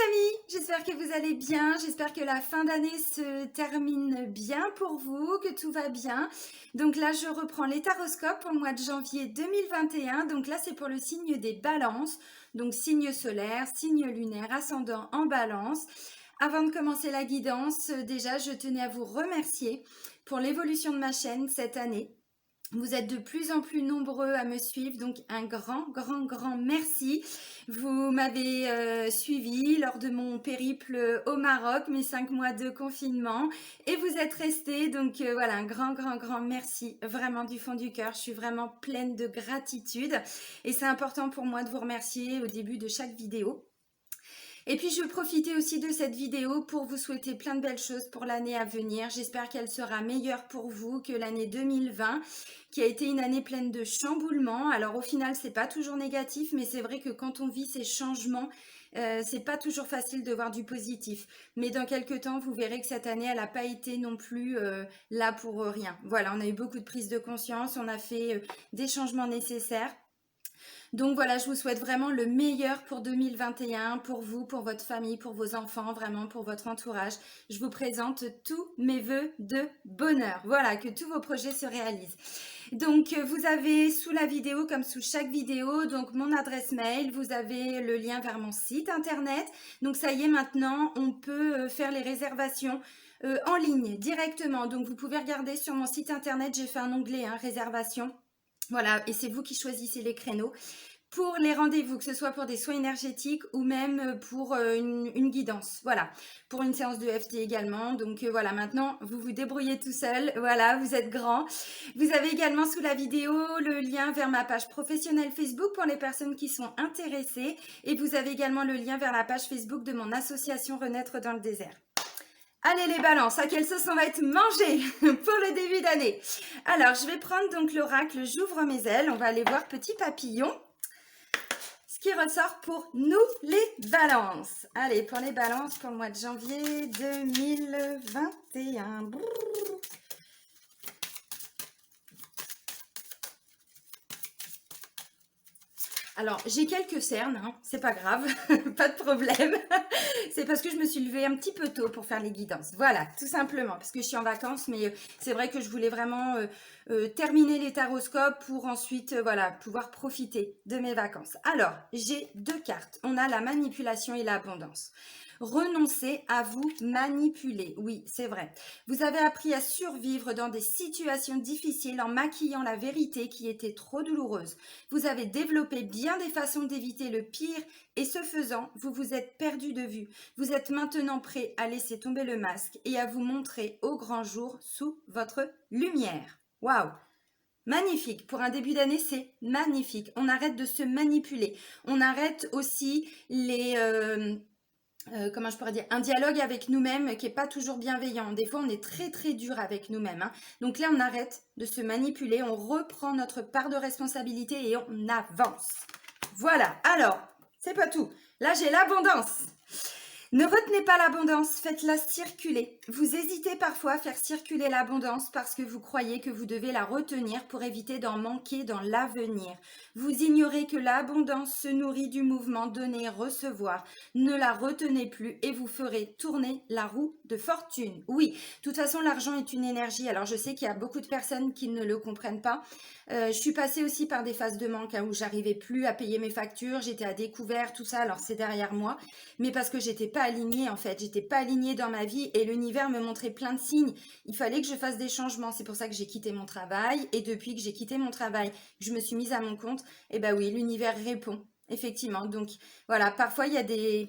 amis, j'espère que vous allez bien, j'espère que la fin d'année se termine bien pour vous, que tout va bien. Donc là, je reprends les taroscopes pour le mois de janvier 2021. Donc là, c'est pour le signe des balances, donc signe solaire, signe lunaire, ascendant en balance. Avant de commencer la guidance, déjà, je tenais à vous remercier pour l'évolution de ma chaîne cette année. Vous êtes de plus en plus nombreux à me suivre, donc un grand merci. Vous m'avez suivi lors de mon périple au Maroc, mes 5 mois de confinement, et vous êtes restés. Donc voilà, un grand merci, vraiment du fond du cœur. Je suis vraiment pleine de gratitude et c'est important pour moi de vous remercier au début de chaque vidéo. Et puis je veux profiter aussi de cette vidéo pour vous souhaiter plein de belles choses pour l'année à venir. J'espère qu'elle sera meilleure pour vous que l'année 2020, qui a été une année pleine de chamboulements. Alors au final, c'est pas toujours négatif, mais c'est vrai que quand on vit ces changements, c'est pas toujours facile de voir du positif. Mais dans quelques temps, vous verrez que cette année, elle n'a pas été non plus là pour rien. Voilà, on a eu beaucoup de prise de conscience, on a fait des changements nécessaires. Donc voilà, je vous souhaite vraiment le meilleur pour 2021, pour vous, pour votre famille, pour vos enfants, vraiment pour votre entourage. Je vous présente tous mes vœux de bonheur. Voilà, que tous vos projets se réalisent. Donc vous avez sous la vidéo, comme sous chaque vidéo, donc mon adresse mail, vous avez le lien vers mon site internet. Donc ça y est, maintenant, on peut faire les réservations en ligne directement. Donc vous pouvez regarder sur mon site internet, j'ai fait un onglet réservation. Voilà, et c'est vous qui choisissez les créneaux pour les rendez-vous, que ce soit pour des soins énergétiques ou même pour une guidance. Voilà, pour une séance de FT également. Donc voilà, maintenant, vous vous débrouillez tout seul. Voilà, vous êtes grand. Vous avez également sous la vidéo le lien vers ma page professionnelle Facebook pour les personnes qui sont intéressées. Et vous avez également le lien vers la page Facebook de mon association Renaître dans le désert. Allez les balances, à quelle sauce on va être mangé pour le début d'année? Alors, je vais prendre donc l'oracle J'ouvre mes ailes. On va aller voir Petit Papillon. Ce qui ressort pour nous les balances. Allez, pour les balances pour le mois de janvier 2021. Brrr. Alors, j'ai quelques cernes, hein, c'est pas grave, pas de problème. C'est parce que je me suis levée un petit peu tôt pour faire les guidances. Voilà, tout simplement, parce que je suis en vacances, mais c'est vrai que je voulais vraiment terminer les taroscopes pour ensuite, voilà, pouvoir profiter de mes vacances. Alors, j'ai deux cartes. On a la manipulation et l'abondance. Renoncez à vous manipuler. Oui, c'est vrai. Vous avez appris à survivre dans des situations difficiles en maquillant la vérité qui était trop douloureuse. Vous avez développé bien des façons d'éviter le pire et ce faisant, vous vous êtes perdu de vue. Vous êtes maintenant prêt à laisser tomber le masque et à vous montrer au grand jour sous votre lumière. Waouh! Magnifique, pour un début d'année, c'est magnifique. On arrête de se manipuler. On arrête aussi les... comment je pourrais dire, un dialogue avec nous-mêmes qui n'est pas toujours bienveillant. Des fois, on est très dur avec nous-mêmes. Hein. Donc là, on arrête de se manipuler, on reprend notre part de responsabilité et on avance. Voilà, alors, c'est pas tout. Là, j'ai l'abondance. Ne retenez pas l'abondance, faites-la circuler. Vous hésitez parfois à faire circuler l'abondance parce que vous croyez que vous devez la retenir pour éviter d'en manquer dans l'avenir. Vous ignorez que l'abondance se nourrit du mouvement donner-recevoir. Ne la retenez plus et vous ferez tourner la roue de fortune. Oui, de toute façon, l'argent est une énergie. Alors, je sais qu'il y a beaucoup de personnes qui ne le comprennent pas. Je suis passée aussi par des phases de manque où j'arrivais plus à payer mes factures, j'étais à découvert, tout ça, alors c'est derrière moi, mais parce que j'étais pas alignée en fait, j'étais pas alignée dans ma vie et l'univers me montrait plein de signes. Il fallait que je fasse des changements, c'est pour ça que j'ai quitté mon travail et depuis que j'ai quitté mon travail, je me suis mise à mon compte, et ben oui, l'univers répond. Effectivement, donc voilà, parfois il y a des...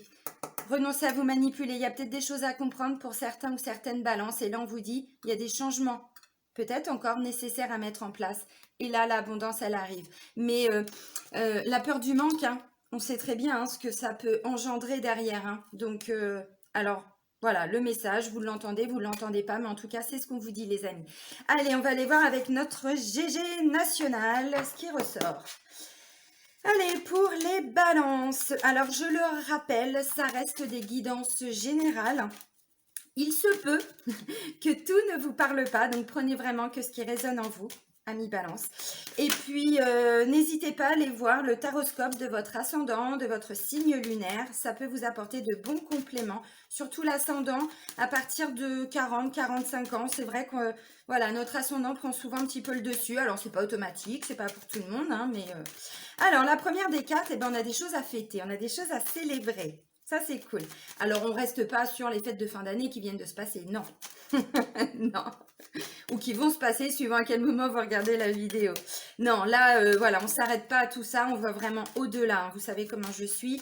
Renoncez à vous manipuler, il y a peut-être des choses à comprendre pour certains ou certaines balances et là on vous dit, il y a des changements peut-être encore nécessaires à mettre en place. Et là, l'abondance, elle arrive. Mais la peur du manque, hein, on sait très bien hein, ce que ça peut engendrer derrière. Hein. Donc, alors, voilà, le message, vous l'entendez pas, mais en tout cas, c'est ce qu'on vous dit, les amis. Allez, on va aller voir avec notre GG national, ce qui ressort. Allez, pour les balances. Alors, je le rappelle, ça reste des guidances générales. Il se peut que tout ne vous parle pas, donc prenez vraiment que ce qui résonne en vous. Amis Balance. Et puis, n'hésitez pas à aller voir le taroscope de votre ascendant, de votre signe lunaire. Ça peut vous apporter de bons compléments, surtout l'ascendant à partir de 40-45 ans. C'est vrai que voilà, notre ascendant prend souvent un petit peu le dessus. Alors, c'est pas automatique, c'est pas pour tout le monde, hein, mais... Alors, la première des cartes, eh ben, on a des choses à fêter, on a des choses à célébrer. Ça, c'est cool. Alors, on reste pas sur les fêtes de fin d'année qui viennent de se passer, non. Non. Ou qui vont se passer suivant à quel moment vous regardez la vidéo. Non, là, voilà, on ne s'arrête pas à tout ça, on va vraiment au-delà. Hein. Vous savez comment je suis.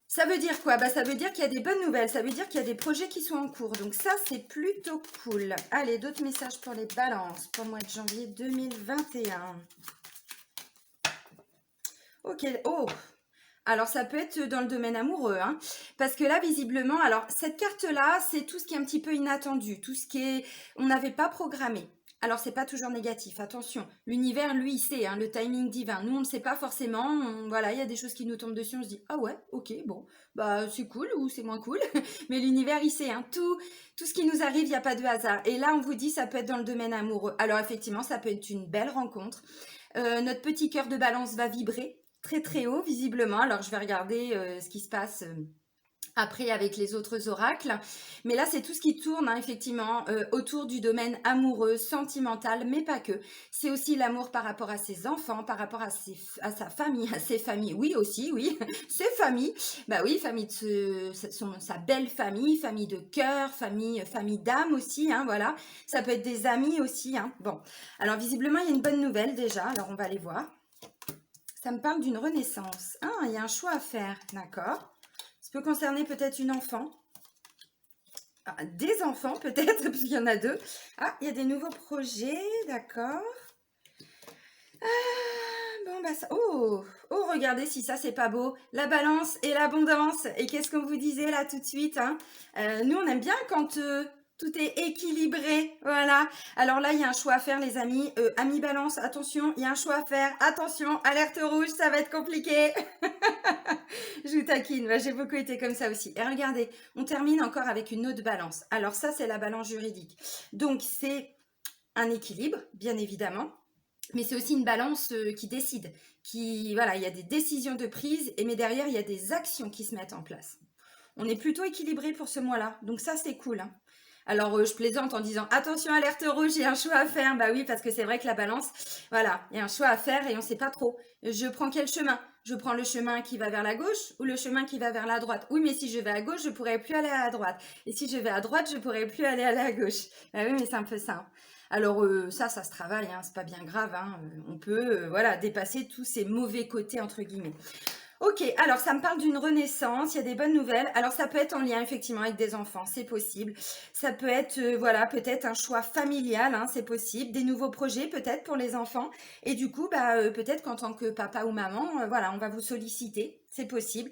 Ça veut dire quoi? Bah, ça veut dire qu'il y a des bonnes nouvelles, ça veut dire qu'il y a des projets qui sont en cours. Donc ça, c'est plutôt cool. Allez, d'autres messages pour les balances pour le mois de janvier 2021. Ok, oh, alors, ça peut être dans le domaine amoureux, hein, parce que là, visiblement, alors, cette carte-là, c'est tout ce qui est un petit peu inattendu, tout ce qui est, on n'avait pas programmé. Alors, c'est pas toujours négatif, attention. L'univers, lui, il sait, hein, le timing divin. Nous, on ne sait pas forcément, voilà, il y a des choses qui nous tombent dessus, on se dit, ah ouais, ok, bon, bah, c'est cool ou c'est moins cool. Mais l'univers, il sait, hein, tout ce qui nous arrive, il n'y a pas de hasard. Et là, on vous dit, ça peut être dans le domaine amoureux. Alors, effectivement, ça peut être une belle rencontre. Notre petit cœur de balance va vibrer très très haut visiblement. Alors je vais regarder ce qui se passe après avec les autres oracles. Mais là c'est tout ce qui tourne hein, effectivement autour du domaine amoureux, sentimental, mais pas que. C'est aussi l'amour par rapport à ses enfants, par rapport à sa famille, à ses familles. Oui aussi, oui, ses familles. Bah oui, famille de sa belle famille, famille de cœur, famille d'âme aussi. Hein, voilà. Ça peut être des amis aussi. Hein. Bon, alors visiblement il y a une bonne nouvelle déjà. Alors on va aller voir. Ça me parle d'une renaissance. Ah, il y a un choix à faire, d'accord. Ça peut concerner peut-être une enfant. Ah, des enfants peut-être, parce qu'il y en a deux. Ah, il y a des nouveaux projets, d'accord. Bon, bah ça... Oh, regardez si ça, c'est pas beau. La balance et l'abondance. Et qu'est-ce qu'on vous disait là tout de suite hein nous, on aime bien quand... tout est équilibré, voilà. Alors là, il y a un choix à faire, les amis. Amis balance, attention, il y a un choix à faire. Attention, alerte rouge, ça va être compliqué. Je vous taquine, bah, j'ai beaucoup été comme ça aussi. Et regardez, on termine encore avec une autre balance. Alors ça, c'est la balance juridique. Donc, c'est un équilibre, bien évidemment. Mais c'est aussi une balance qui décide. Voilà, il y a des décisions de prise, mais derrière, il y a des actions qui se mettent en place. On est plutôt équilibré pour ce mois-là. Donc ça, c'est cool. Hein. Alors, je plaisante en disant, attention, alerte rouge, il y a un choix à faire. Bah oui, parce que c'est vrai que la balance, voilà, il y a un choix à faire et on ne sait pas trop. Je prends quel chemin? Je prends le chemin qui va vers la gauche ou le chemin qui va vers la droite? Oui, mais si je vais à gauche, je ne pourrai plus aller à la droite. Et si je vais à droite, je ne pourrai plus aller à la gauche. Bah oui, mais c'est un peu ça. Hein. Alors ça se travaille, hein, c'est pas bien grave. Hein, on peut, voilà, dépasser tous ces mauvais côtés, entre guillemets. Ok, alors ça me parle d'une renaissance, il y a des bonnes nouvelles. Alors ça peut être en lien effectivement avec des enfants, c'est possible. Ça peut être, voilà, peut-être un choix familial, hein, c'est possible. Des nouveaux projets peut-être pour les enfants. Et du coup, bah, peut-être qu'en tant que papa ou maman, voilà, on va vous solliciter, c'est possible.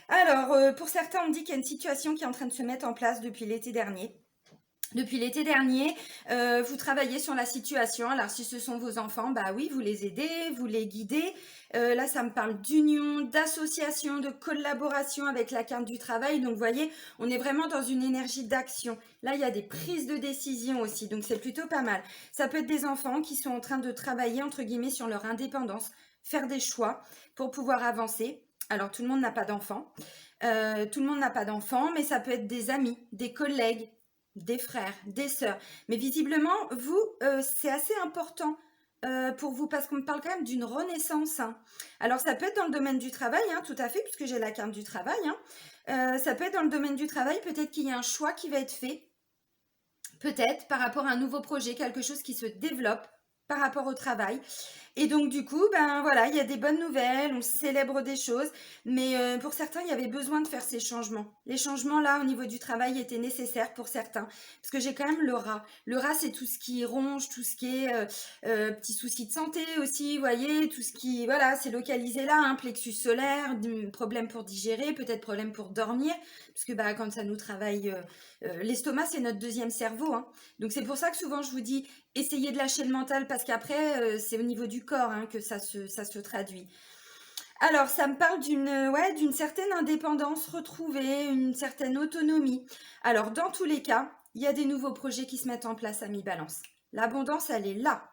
Alors, pour certains, on dit qu'il y a une situation qui est en train de se mettre en place depuis l'été dernier. Depuis l'été dernier, vous travaillez sur la situation. Alors, si ce sont vos enfants, bah oui, vous les aidez, vous les guidez. Là, ça me parle d'union, d'association, de collaboration avec la carte du travail. Donc, vous voyez, on est vraiment dans une énergie d'action. Là, il y a des prises de décision aussi. Donc, c'est plutôt pas mal. Ça peut être des enfants qui sont en train de travailler, entre guillemets, sur leur indépendance, faire des choix pour pouvoir avancer. Alors, tout le monde n'a pas d'enfants. Tout le monde n'a pas d'enfants, mais ça peut être des amis, des collègues, des frères, des sœurs. Mais visiblement, vous, c'est assez important pour vous parce qu'on me parle quand même d'une renaissance. Hein. Alors, ça peut être dans le domaine du travail, hein, tout à fait, puisque j'ai la carte du travail. Hein. Ça peut être dans le domaine du travail, peut-être qu'il y a un choix qui va être fait, peut-être par rapport à un nouveau projet, quelque chose qui se développe par rapport au travail. Et donc du coup, ben voilà, il y a des bonnes nouvelles, on célèbre des choses, mais pour certains, il y avait besoin de faire ces changements. Les changements là, au niveau du travail, étaient nécessaires pour certains, parce que j'ai quand même le rat. Le rat, c'est tout ce qui ronge, tout ce qui est petits soucis de santé aussi, vous voyez, tout ce qui, voilà, c'est localisé là, hein, plexus solaire, problème pour digérer, peut-être problème pour dormir, parce que bah, quand ça nous travaille, l'estomac, c'est notre deuxième cerveau, hein. Donc c'est pour ça que souvent je vous dis, essayez de lâcher le mental, parce qu'après, c'est au niveau du corps hein, que ça se traduit. Alors, ça me parle d'une certaine indépendance retrouvée, une certaine autonomie. Alors, dans tous les cas, il y a des nouveaux projets qui se mettent en place à mi-balance. L'abondance, elle est là.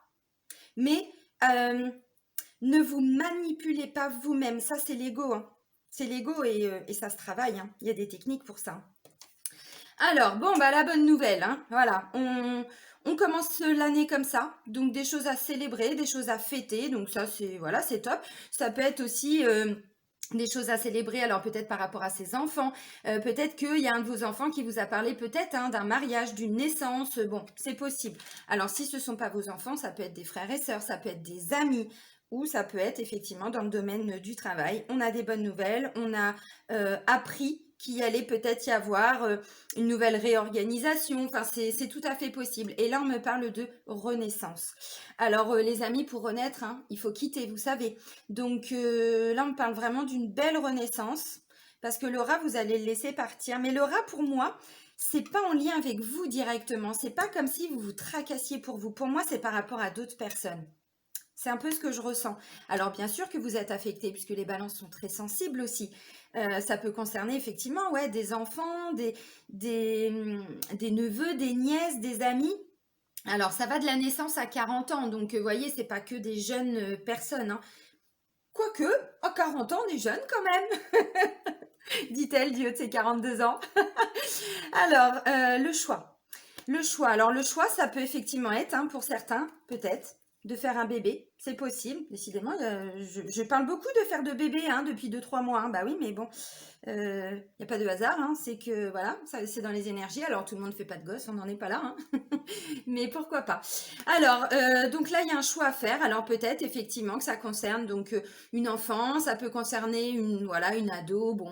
Mais ne vous manipulez pas vous-même. Ça, c'est l'ego, hein. C'est l'ego et ça se travaille, hein. Il y a des techniques pour ça. Alors, bon, bah la bonne nouvelle, hein. Voilà, on commence l'année comme ça. Donc, des choses à célébrer, des choses à fêter. Donc, ça, c'est voilà, c'est top. Ça peut être aussi des choses à célébrer, alors peut-être par rapport à ses enfants. Peut-être qu'il y a un de vos enfants qui vous a parlé peut-être hein, d'un mariage, d'une naissance. Bon, c'est possible. Alors, si ce ne sont pas vos enfants, ça peut être des frères et sœurs, ça peut être des amis. Ou ça peut être effectivement dans le domaine du travail. On a des bonnes nouvelles, on a appris qu'il allait peut-être y avoir une nouvelle réorganisation. Enfin, c'est tout à fait possible. Et là, on me parle de renaissance. Alors, les amis, pour renaître, hein, il faut quitter, vous savez. Donc, là, on me parle vraiment d'une belle renaissance. Parce que le rat, vous allez le laisser partir. Mais le rat, pour moi, c'est pas en lien avec vous directement. C'est pas comme si vous vous tracassiez pour vous. Pour moi, c'est par rapport à d'autres personnes. C'est un peu ce que je ressens. Alors bien sûr que vous êtes affecté puisque les balances sont très sensibles aussi. Ça peut concerner effectivement ouais, des enfants, des neveux, des nièces, des amis. Alors ça va de la naissance à 40 ans, donc vous voyez, c'est pas que des jeunes personnes, hein. Quoique, à 40 ans, on est jeune quand même, dit-elle du haut de ses 42 ans. Alors, le choix. Le choix. Alors, le choix, ça peut effectivement être, hein, pour certains, peut-être, de faire un bébé. C'est possible, décidément. Je parle beaucoup de faire de bébé hein, depuis 2-3 mois. Hein. Bah oui, mais bon, il n'y a pas de hasard. Hein. C'est que, voilà, c'est dans les énergies. Alors, tout le monde ne fait pas de gosse, on n'en est pas là. Hein. Mais pourquoi pas. Alors, donc là, il y a un choix à faire. Alors, peut-être, effectivement, que ça concerne donc une enfant. Ça peut concerner voilà, une ado. Bon...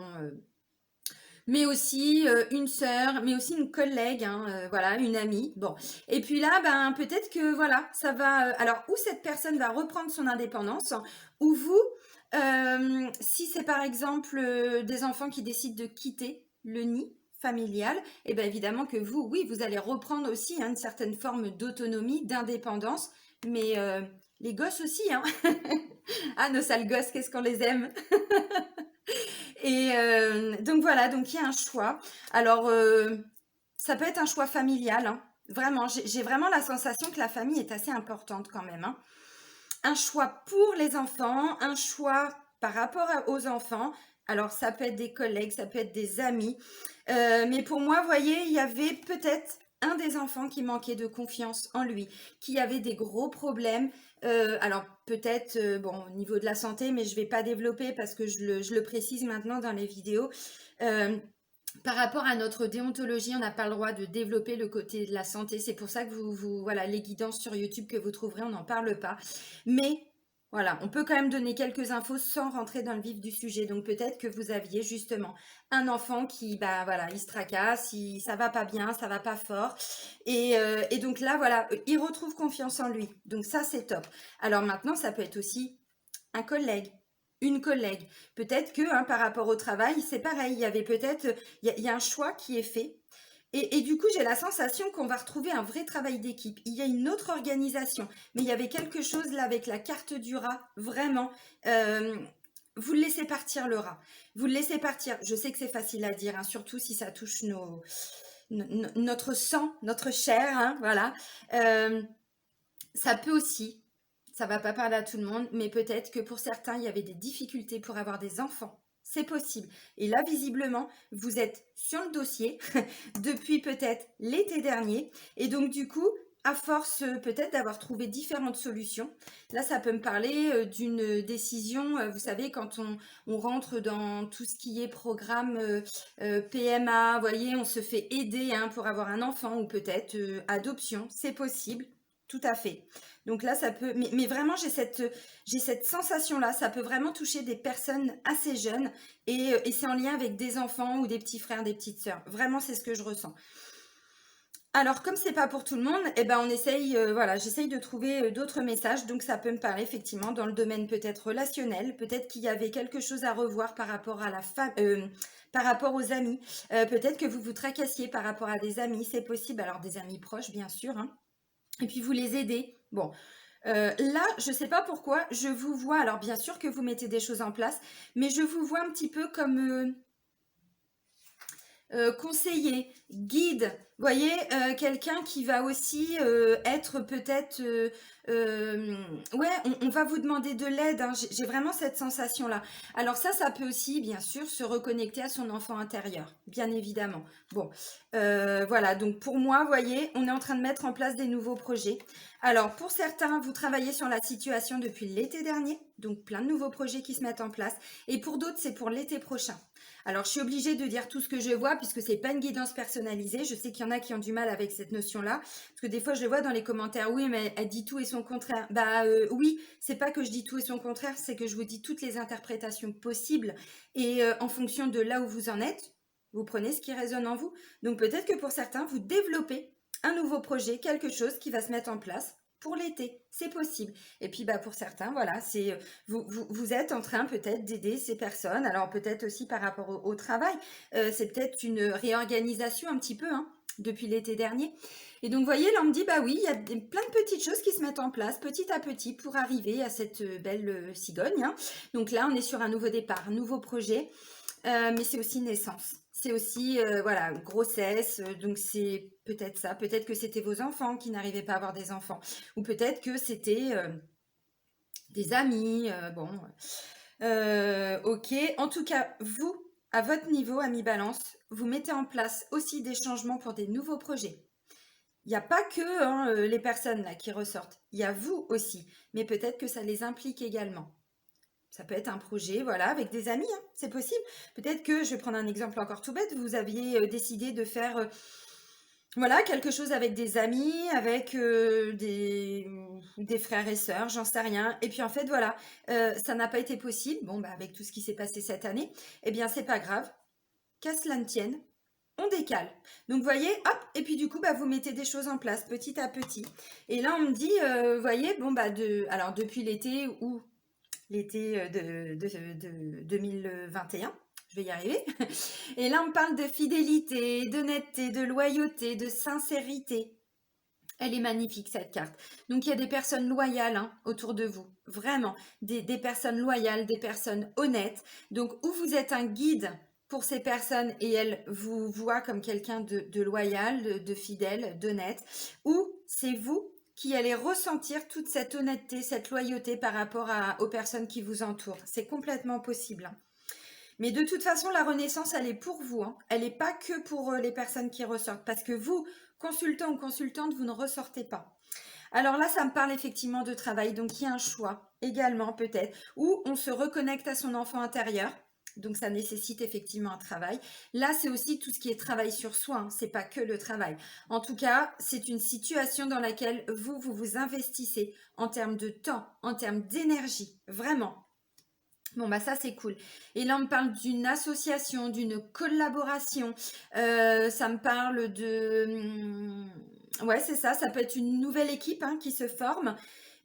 mais aussi une sœur, mais aussi une collègue, hein, voilà, une amie. Bon, et puis là, ben peut-être que voilà, ça va. Alors, ou cette personne va reprendre son indépendance, ou vous, si c'est par exemple des enfants qui décident de quitter le nid familial, et bien évidemment que vous, oui, vous allez reprendre aussi hein, une certaine forme d'autonomie, d'indépendance, mais les gosses aussi, hein. Ah, nos sales gosses, qu'est-ce qu'on les aime. Et donc voilà, donc il y a un choix. Alors, ça peut être un choix familial, hein. Vraiment, j'ai vraiment la sensation que la famille est assez importante quand même, hein. Un choix pour les enfants, un choix par rapport aux enfants. Alors, ça peut être des collègues, ça peut être des amis. Mais pour moi, vous voyez, il y avait peut-être un des enfants qui manquait de confiance en lui, qui avait des gros problèmes. Alors, peut-être, bon, au niveau de la santé, mais je ne vais pas développer parce que je le précise maintenant dans les vidéos. Euh, Par rapport à notre déontologie, on n'a pas le droit de développer le côté de la santé. C'est pour ça que voilà, les guidances sur YouTube que vous trouverez, on n'en parle pas. Mais voilà, on peut quand même donner quelques infos sans rentrer dans le vif du sujet. Donc peut-être que vous aviez justement un enfant qui, bah voilà, il se tracasse, ça va pas bien, ça va pas fort. Et donc là, voilà, il retrouve confiance en lui. Donc ça, c'est top. Alors maintenant, ça peut être aussi un collègue, une collègue. Peut-être que hein, par rapport au travail, c'est pareil. Il y avait peut-être, il y a un choix qui est fait. Et du coup, j'ai la sensation qu'on va retrouver un vrai travail d'équipe. Il y a une autre organisation, mais il y avait quelque chose là avec la carte du rat, vraiment. Vous le laissez partir le rat. Vous le laissez partir. Je sais que c'est facile à dire, hein, surtout si ça touche notre sang, notre chair, hein, voilà. Ça peut aussi, ça va pas parler à tout le monde, mais peut-être que pour certains, il y avait des difficultés pour avoir des enfants. C'est possible. Et là, visiblement, vous êtes sur le dossier depuis peut-être l'été dernier. Et donc, du coup, à force peut-être d'avoir trouvé différentes solutions, là, ça peut me parler d'une décision, vous savez, quand on rentre dans tout ce qui est programme PMA, vous voyez, on se fait aider hein, pour avoir un enfant ou peut-être adoption, c'est possible. Tout à fait. Donc là, ça peut... Mais vraiment, j'ai cette sensation-là. Ça peut vraiment toucher des personnes assez jeunes. Et c'est en lien avec des enfants ou des petits frères, des petites sœurs. Vraiment, c'est ce que je ressens. Alors, comme c'est pas pour tout le monde, eh ben on essaye, voilà, j'essaye de trouver d'autres messages. Donc, ça peut me parler effectivement dans le domaine peut-être relationnel. Peut-être qu'il y avait quelque chose à revoir par rapport à par rapport aux amis. Peut-être que vous vous tracassiez par rapport à des amis. C'est possible. Alors, des amis proches, bien sûr, hein. Et puis vous les aidez. Bon, là, je ne sais pas pourquoi, je vous vois, alors bien sûr que vous mettez des choses en place, mais je vous vois un petit peu comme conseiller, guide, vous voyez, quelqu'un qui va aussi être peut-être, ouais, on va vous demander de l'aide, hein, j'ai vraiment cette sensation-là. Alors ça peut aussi, bien sûr, se reconnecter à son enfant intérieur, bien évidemment. Bon, voilà, donc pour moi, vous voyez, on est en train de mettre en place des nouveaux projets. Alors, pour certains, vous travaillez sur la situation depuis l'été dernier, donc plein de nouveaux projets qui se mettent en place. Et pour d'autres, c'est pour l'été prochain. Alors, je suis obligée de dire tout ce que je vois puisque c'est pas une guidance personnalisée. Je sais qu'il y en a qui ont du mal avec cette notion-là. Parce que des fois, je le vois dans les commentaires. Oui, mais elle dit tout et son contraire. Bah oui, c'est pas que je dis tout et son contraire, c'est que je vous dis toutes les interprétations possibles. Et en fonction de là où vous en êtes, vous prenez ce qui résonne en vous. Donc peut-être que pour certains, vous développez un nouveau projet, quelque chose qui va se mettre en place pour l'été. C'est possible. Et puis bah, pour certains, voilà, c'est vous êtes en train peut-être d'aider ces personnes. Alors peut-être aussi par rapport au travail. C'est peut-être une réorganisation un petit peu hein, depuis l'été dernier. Et donc vous voyez, là on me dit, bah oui, il y a plein de petites choses qui se mettent en place petit à petit pour arriver à cette belle cigogne. Hein. Donc là, on est sur un nouveau départ, un nouveau projet. Mais c'est aussi naissance. C'est aussi, voilà, grossesse. Donc c'est peut-être ça. Peut-être que c'était vos enfants qui n'arrivaient pas à avoir des enfants. Ou peut-être que c'était des amis. Bon, ok. En tout cas, vous, à votre niveau, ami Balance, vous mettez en place aussi des changements pour des nouveaux projets. Il n'y a pas que hein, les personnes là qui ressortent. Il y a vous aussi. Mais peut-être que ça les implique également. Ça peut être un projet, voilà, avec des amis, hein, c'est possible. Peut-être que, je vais prendre un exemple encore tout bête, vous aviez décidé de faire, voilà, quelque chose avec des amis, avec des frères et sœurs, j'en sais rien. Et puis en fait, voilà, ça n'a pas été possible. Bon, bah, avec tout ce qui s'est passé cette année, eh bien, c'est pas grave. Qu'à cela ne tienne, on décale. Donc, vous voyez, hop, et puis du coup, bah, vous mettez des choses en place petit à petit. Et là, on me dit, vous voyez, bon, bah, alors depuis l'été où l'été de 2021. Je vais y arriver. Et là, on parle de fidélité, d'honnêteté, de loyauté, de sincérité. Elle est magnifique, cette carte. Donc, il y a des personnes loyales hein, autour de vous. Vraiment. Des personnes loyales, des personnes honnêtes. Donc, où vous êtes un guide pour ces personnes et elles vous voient comme quelqu'un de loyal, de fidèle, d'honnête. Ou c'est vous qui allez ressentir toute cette honnêteté, cette loyauté par rapport aux personnes qui vous entourent. C'est complètement possible. Hein. Mais de toute façon, la renaissance, elle est pour vous. Hein. Elle n'est pas que pour les personnes qui ressortent. Parce que vous, consultant ou consultante, vous ne ressortez pas. Alors là, ça me parle effectivement de travail. Donc, il y a un choix également peut-être où on se reconnecte à son enfant intérieur. Donc, ça nécessite effectivement un travail. Là, c'est aussi tout ce qui est travail sur soi. Hein. C'est pas que le travail. En tout cas, c'est une situation dans laquelle vous investissez en termes de temps, en termes d'énergie. Vraiment. Bon, bah ça, c'est cool. Et là, on me parle d'une association, d'une collaboration. Ça me parle de... Ouais, c'est ça. Ça peut être une nouvelle équipe hein, qui se forme.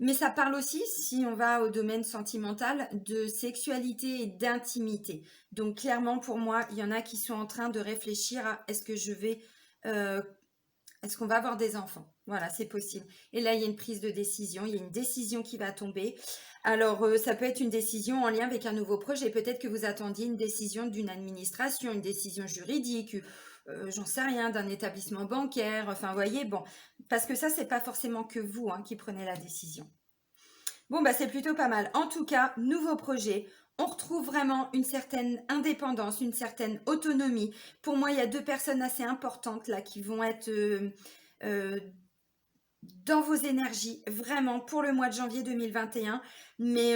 Mais ça parle aussi, si on va au domaine sentimental, de sexualité et d'intimité. Donc, clairement, pour moi, il y en a qui sont en train de réfléchir à est-ce que je vais... est-ce qu'on va avoir des enfants? Voilà, c'est possible. Et là, il y a une prise de décision. Il y a une décision qui va tomber. Alors, ça peut être une décision en lien avec un nouveau projet. Peut-être que vous attendiez une décision d'une administration, une décision juridique, j'en sais rien, d'un établissement bancaire. Enfin, vous voyez, bon, parce que ça, c'est pas forcément que vous hein, qui prenez la décision. Bon, bah, c'est plutôt pas mal. En tout cas, nouveau projet. On retrouve vraiment une certaine indépendance, une certaine autonomie. Pour moi, il y a deux personnes assez importantes là qui vont être euh, dans vos énergies, vraiment, pour le mois de janvier 2021. Mais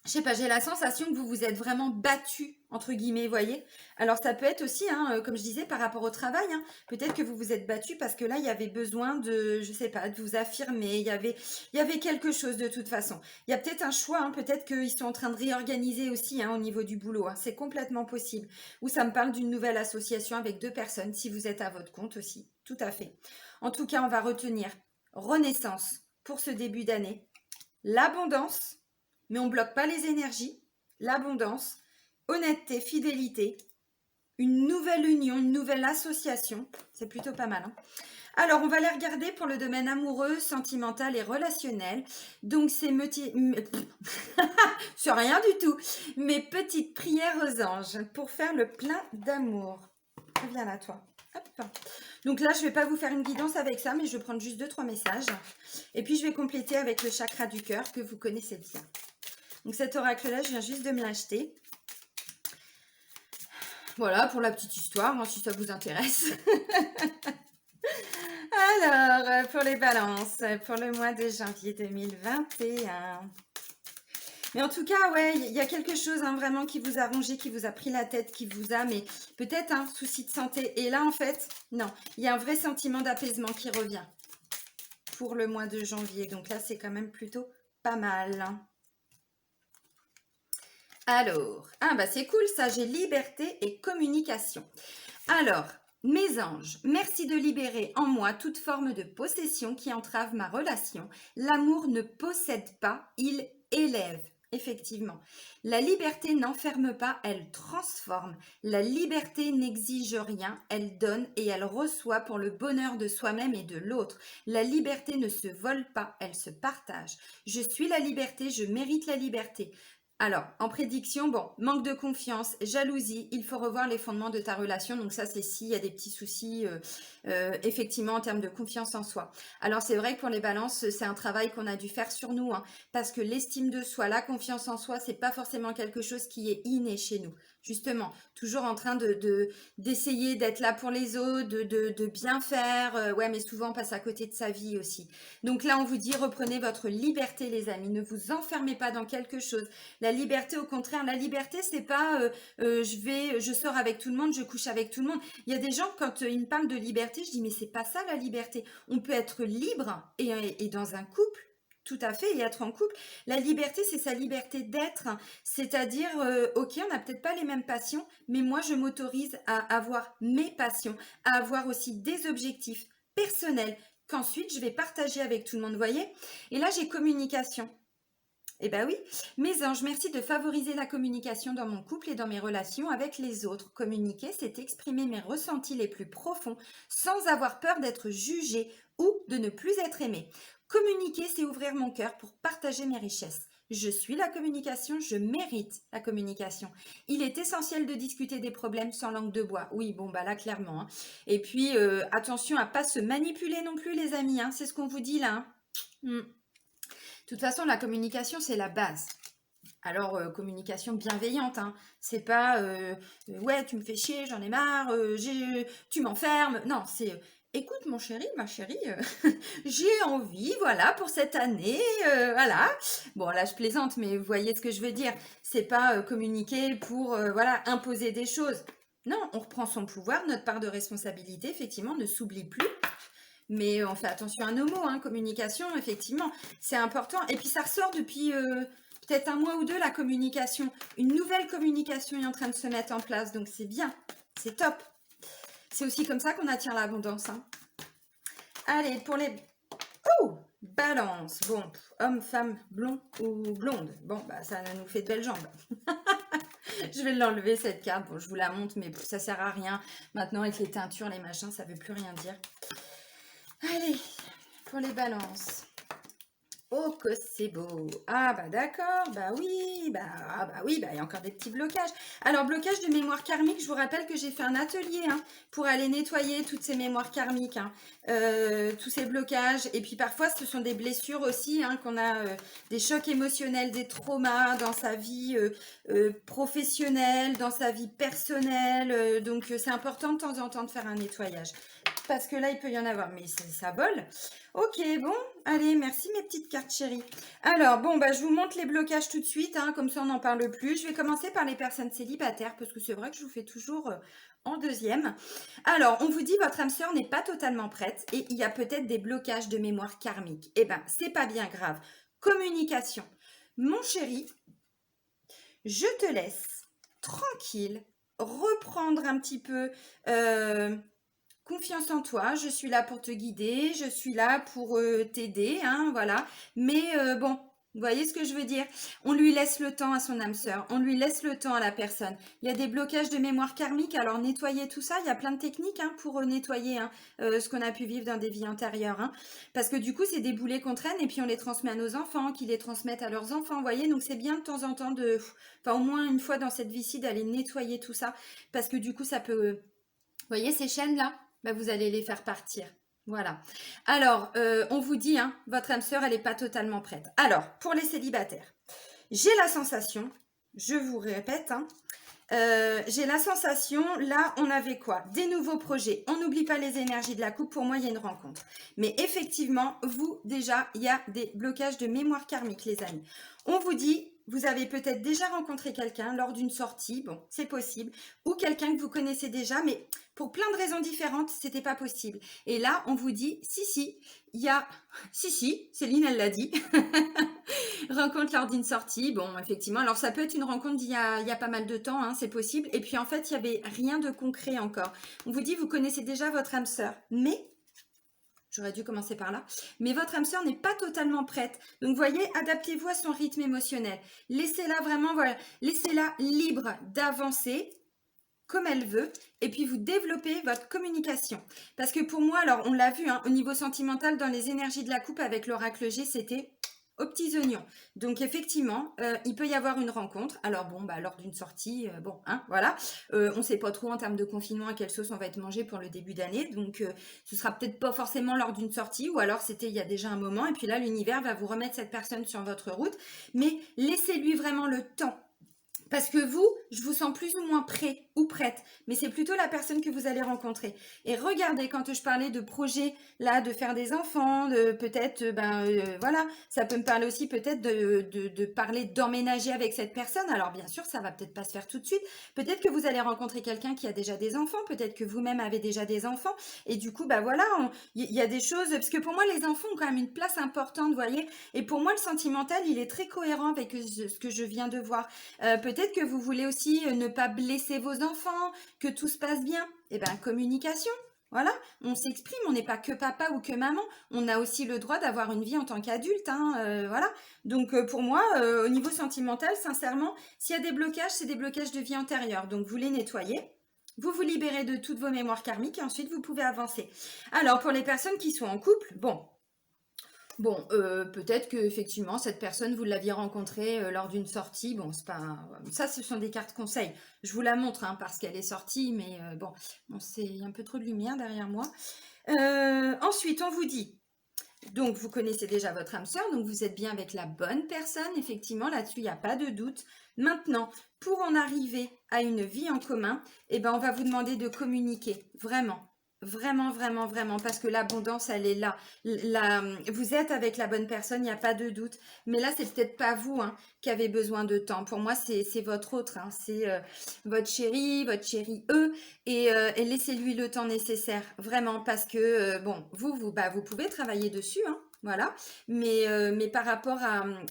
je sais pas, j'ai la sensation que vous vous êtes vraiment battu, entre guillemets, vous voyez. Alors ça peut être aussi, hein, comme je disais, par rapport au travail, hein, peut-être que vous vous êtes battu parce que là, il y avait besoin de, je sais pas, de vous affirmer, il y avait quelque chose de toute façon. Il y a peut-être un choix, hein, peut-être qu'ils sont en train de réorganiser aussi hein, au niveau du boulot, hein, c'est complètement possible. Ou ça me parle d'une nouvelle association avec deux personnes, si vous êtes à votre compte aussi, tout à fait. En tout cas, on va retenir renaissance pour ce début d'année, l'abondance, mais on ne bloque pas les énergies, l'abondance, honnêteté, fidélité, une nouvelle union, une nouvelle association, c'est plutôt pas mal. Hein. Alors, on va les regarder pour le domaine amoureux, sentimental et relationnel. Donc, c'est sur rien du tout. Mes petites prières aux anges pour faire le plein d'amour. Reviens là, toi. Hop. Donc là, je ne vais pas vous faire une guidance avec ça, mais je vais prendre juste 2-3 messages. Et puis, je vais compléter avec le chakra du cœur que vous connaissez bien. Donc cet oracle-là, je viens juste de me l'acheter. Voilà, pour la petite histoire, hein, si ça vous intéresse. Alors, pour les balances, pour le mois de janvier 2021. Mais en tout cas, ouais, il y a quelque chose hein, vraiment qui vous a rongé, qui vous a pris la tête, qui vous a, mais peut-être un souci de santé. Et là, en fait, non, il y a un vrai sentiment d'apaisement qui revient pour le mois de janvier. Donc là, c'est quand même plutôt pas mal. Alors, ah bah c'est cool ça, j'ai liberté et communication. Alors, mes anges, merci de libérer en moi toute forme de possession qui entrave ma relation. L'amour ne possède pas, il élève. Effectivement, la liberté n'enferme pas, elle transforme. La liberté n'exige rien, elle donne et elle reçoit pour le bonheur de soi-même et de l'autre. La liberté ne se vole pas, elle se partage. Je suis la liberté, je mérite la liberté. Alors, en prédiction, bon, manque de confiance, jalousie, il faut revoir les fondements de ta relation. Donc ça, c'est s'il y a des petits soucis, effectivement, en termes de confiance en soi. Alors, c'est vrai que pour les balances, c'est un travail qu'on a dû faire sur nous, hein, parce que l'estime de soi, la confiance en soi, c'est pas forcément quelque chose qui est inné chez nous. Justement, toujours en train d'essayer d'être là pour les autres, de bien faire. Ouais, mais souvent, on passe à côté de sa vie aussi. Donc là, on vous dit, reprenez votre liberté, les amis. Ne vous enfermez pas dans quelque chose. La liberté, au contraire, la liberté, c'est pas je sors avec tout le monde, je couche avec tout le monde. Il y a des gens, quand ils me parlent de liberté, je dis, mais c'est pas ça la liberté. On peut être libre et dans un couple, tout à fait, et être en couple. La liberté, c'est sa liberté d'être. C'est-à-dire, ok, on n'a peut-être pas les mêmes passions, mais moi, je m'autorise à avoir mes passions, à avoir aussi des objectifs personnels qu'ensuite, je vais partager avec tout le monde, vous voyez. Et là, j'ai communication. Eh bien oui, mes anges, merci de favoriser la communication dans mon couple et dans mes relations avec les autres. Communiquer, c'est exprimer mes ressentis les plus profonds sans avoir peur d'être jugé ou de ne plus être aimé. Communiquer, c'est ouvrir mon cœur pour partager mes richesses. Je suis la communication, je mérite la communication. Il est essentiel de discuter des problèmes sans langue de bois. Oui, bon, bah là, clairement. Hein. Et puis, attention à pas se manipuler non plus, les amis. Hein. C'est ce qu'on vous dit là. Hein. De toute façon, la communication, c'est la base. Alors, communication bienveillante, hein. C'est pas ouais, tu me fais chier, j'en ai marre, tu m'enfermes. Non, c'est écoute, mon chéri, ma chérie, j'ai envie, voilà, pour cette année, voilà. Bon, là, je plaisante, mais vous voyez ce que je veux dire. C'est pas communiquer pour, voilà, imposer des choses. Non, on reprend son pouvoir, notre part de responsabilité, effectivement, ne s'oublie plus. Mais on fait attention à nos mots, hein, communication, effectivement, c'est important. Et puis ça ressort depuis peut-être un mois ou deux, la communication. Une nouvelle communication est en train de se mettre en place, donc c'est bien, c'est top. C'est aussi comme ça qu'on attire l'abondance. Hein. Allez, pour les... Oh, balance. Bon, homme, femme, blond ou blonde. Bon, bah ça nous fait de belles jambes. Je vais l'enlever cette carte. Bon, je vous la montre, mais ça sert à rien. Maintenant, avec les teintures, les machins, ça veut plus rien dire. Allez, pour les balances. Oh, que c'est beau. Ah, bah d'accord, bah oui, il y a encore des petits blocages. Alors, blocage de mémoire karmique, je vous rappelle que j'ai fait un atelier hein, pour aller nettoyer toutes ces mémoires karmiques, hein, tous ces blocages. Et puis parfois, ce sont des blessures aussi, hein, qu'on a des chocs émotionnels, des traumas dans sa vie professionnelle, dans sa vie personnelle. Donc, c'est important de temps en temps de faire un nettoyage. Parce que là, il peut y en avoir, mais ça vole. Ok, bon, allez, merci mes petites cartes chéries. Alors, bon, bah, je vous montre les blocages tout de suite, hein, comme ça on n'en parle plus. Je vais commencer par les personnes célibataires, parce que c'est vrai que je vous fais toujours en deuxième. Alors, on vous dit, votre âme sœur n'est pas totalement prête, et il y a peut-être des blocages de mémoire karmique. Eh ben, c'est pas bien grave. Communication. Mon chéri, je te laisse tranquille, reprendre un petit peu... confiance en toi, je suis là pour te guider, je suis là pour t'aider, hein, voilà. Mais bon, vous voyez ce que je veux dire? On lui laisse le temps à son âme sœur, on lui laisse le temps à la personne. Il y a des blocages de mémoire karmique, alors nettoyer tout ça, il y a plein de techniques hein, pour nettoyer hein, ce qu'on a pu vivre dans des vies antérieures. Hein. Parce que du coup, c'est des boulets qu'on traîne et puis on les transmet à nos enfants, qui les transmettent à leurs enfants, vous voyez? Donc c'est bien de temps en temps enfin au moins une fois dans cette vie-ci d'aller nettoyer tout ça, parce que du coup, ça peut... voyez ces chaînes-là? Bah, vous allez les faire partir. Voilà. Alors, on vous dit, hein, votre âme sœur, elle n'est pas totalement prête. Alors, pour les célibataires, j'ai la sensation, je vous répète, hein, j'ai la sensation, là, on avait quoi? Des nouveaux projets. On n'oublie pas les énergies de la coupe. Pour moi, il y a une rencontre. Mais effectivement, vous, déjà, il y a des blocages de mémoire karmique, les amis. On vous dit, vous avez peut-être déjà rencontré quelqu'un lors d'une sortie. Bon, c'est possible. Ou quelqu'un que vous connaissez déjà, mais pour plein de raisons différentes, c'était pas possible. Et là, on vous dit, si, il y a... Si, Céline, elle l'a dit. Rencontre lors d'une sortie, bon, effectivement. Alors, ça peut être une rencontre d'il y a pas mal de temps, hein, c'est possible. Et puis, en fait, il n'y avait rien de concret encore. On vous dit, vous connaissez déjà votre âme sœur, mais... J'aurais dû commencer par là. Mais votre âme sœur n'est pas totalement prête. Donc, voyez, adaptez-vous à son rythme émotionnel. Laissez-la vraiment, voilà, laissez-la libre d'avancer comme elle veut, et puis vous développez votre communication. Parce que pour moi, alors on l'a vu, hein, au niveau sentimental, dans les énergies de la coupe avec l'oracle G, c'était aux petits oignons. Donc effectivement, il peut y avoir une rencontre. Alors bon, bah, lors d'une sortie, bon, hein, voilà. On ne sait pas trop en termes de confinement à quelle sauce on va être mangé pour le début d'année. Donc ce sera peut-être pas forcément lors d'une sortie, ou alors c'était il y a déjà un moment, et puis là, l'univers va vous remettre cette personne sur votre route. Mais laissez-lui vraiment le temps. Parce que vous, je vous sens plus ou moins prêt ou prête, mais c'est plutôt la personne que vous allez rencontrer. Et regardez, quand je parlais de projet, là, de faire des enfants, de peut-être, voilà, ça peut me parler aussi peut-être de parler d'emménager avec cette personne. Alors bien sûr, ça va peut-être pas se faire tout de suite. Peut-être que vous allez rencontrer quelqu'un qui a déjà des enfants, peut-être que vous-même avez déjà des enfants. Et du coup, bah voilà, il y a des choses, parce que pour moi, les enfants ont quand même une place importante, vous voyez. Et pour moi, le sentimental, il est très cohérent avec ce que je viens de voir. Peut-être que vous voulez aussi ne pas blesser vos enfants, que tout se passe bien. Eh bien, communication. Voilà, on s'exprime, on n'est pas que papa ou que maman, on a aussi le droit d'avoir une vie en tant qu'adulte, hein, voilà. Donc pour moi, au niveau sentimental, sincèrement, s'il y a des blocages, c'est des blocages de vie antérieure. Donc vous les nettoyez, vous vous libérez de toutes vos mémoires karmiques et ensuite vous pouvez avancer. Alors pour les personnes qui sont en couple, bon, peut-être que effectivement cette personne, vous l'aviez rencontrée lors d'une sortie. Bon, c'est pas ça, ce sont des cartes conseils. Je vous la montre, hein, parce qu'elle est sortie, mais bon, c'est un peu trop de lumière derrière moi. Ensuite, on vous dit, donc vous connaissez déjà votre âme sœur, donc vous êtes bien avec la bonne personne, effectivement, là-dessus, il n'y a pas de doute. Maintenant, pour en arriver à une vie en commun, eh ben, on va vous demander de communiquer, vraiment. Vraiment, vraiment, vraiment, parce que l'abondance, elle est là. Vous êtes avec la bonne personne, il n'y a pas de doute. Mais là, c'est peut-être pas vous, hein, qui avez besoin de temps. Pour moi, c'est votre autre, hein, c'est votre chéri, eux, et laissez-lui le temps nécessaire, vraiment, parce que, bon, vous pouvez travailler dessus, hein, voilà, mais par rapport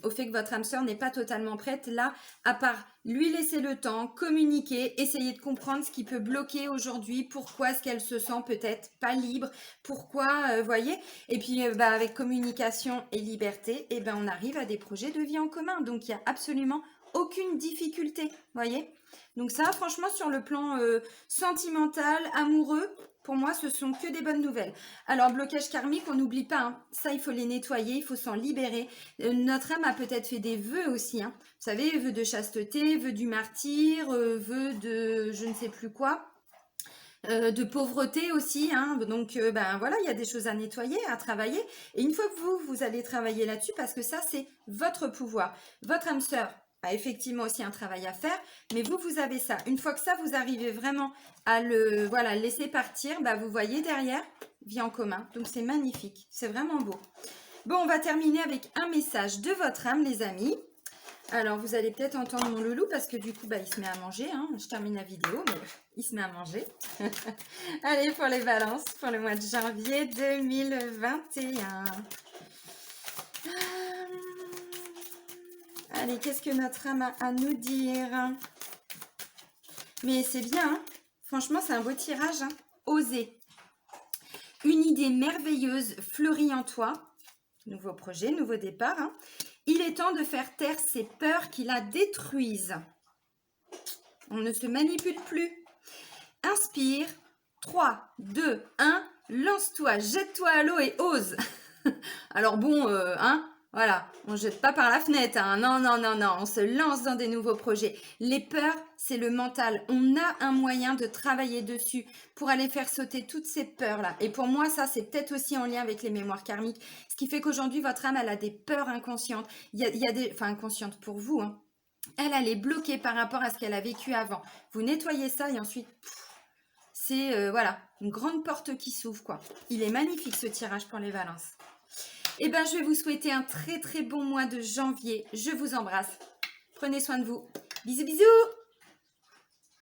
au fait que votre âme sœur n'est pas totalement prête, là, à part lui laisser le temps, communiquer, essayer de comprendre ce qui peut bloquer aujourd'hui, pourquoi est-ce qu'elle se sent peut-être pas libre, pourquoi, voyez, et puis avec communication et liberté, et ben on arrive à des projets de vie en commun, donc il n'y a absolument aucune difficulté, voyez. Donc ça, franchement, sur le plan sentimental, amoureux, pour moi, ce sont que des bonnes nouvelles. Alors, blocage karmique, on n'oublie pas, hein, ça, il faut les nettoyer, il faut s'en libérer. Notre âme a peut-être fait des vœux aussi, hein. Vous savez, vœux de chasteté, vœux du martyr, vœux de je ne sais plus quoi. De pauvreté aussi, hein. Donc voilà, il y a des choses à nettoyer, à travailler. Et une fois que vous allez travailler là-dessus, parce que ça, c'est votre pouvoir. Votre âme sœur a effectivement aussi un travail à faire, mais vous avez ça. Une fois que ça, vous arrivez vraiment à le laisser partir, vous voyez derrière, vie en commun. Donc c'est magnifique, c'est vraiment beau. Bon, on va terminer avec un message de votre âme, les amis. Alors, vous allez peut-être entendre mon loulou parce que du coup, il se met à manger. Hein. Je termine la vidéo, mais il se met à manger. Allez, pour les balances, pour le mois de janvier 2021. Allez, qu'est-ce que notre âme a à nous dire? Mais c'est bien, hein. Franchement, c'est un beau tirage. Hein. Osez. Une idée merveilleuse fleurit en toi. Nouveau projet, nouveau départ. Hein. Il est temps de faire taire ces peurs qui la détruisent. On ne se manipule plus. Inspire. 3, 2, 1. Lance-toi, jette-toi à l'eau et ose. Alors bon, hein, Voilà, on ne jette pas par la fenêtre, hein. Non, non, non, non, on se lance dans des nouveaux projets. Les peurs, c'est le mental. On a un moyen de travailler dessus pour aller faire sauter toutes ces peurs-là. Et pour moi, ça, c'est peut-être aussi en lien avec les mémoires karmiques. Ce qui fait qu'aujourd'hui, votre âme, elle a des peurs inconscientes. Il y a des... Enfin, inconscientes pour vous, hein. Elle est bloquée par rapport à ce qu'elle a vécu avant. Vous nettoyez ça et ensuite, c'est voilà, une grande porte qui s'ouvre, quoi. Il est magnifique ce tirage pour les balances. Eh bien, je vais vous souhaiter un très très bon mois de janvier. Je vous embrasse. Prenez soin de vous. Bisous, bisous!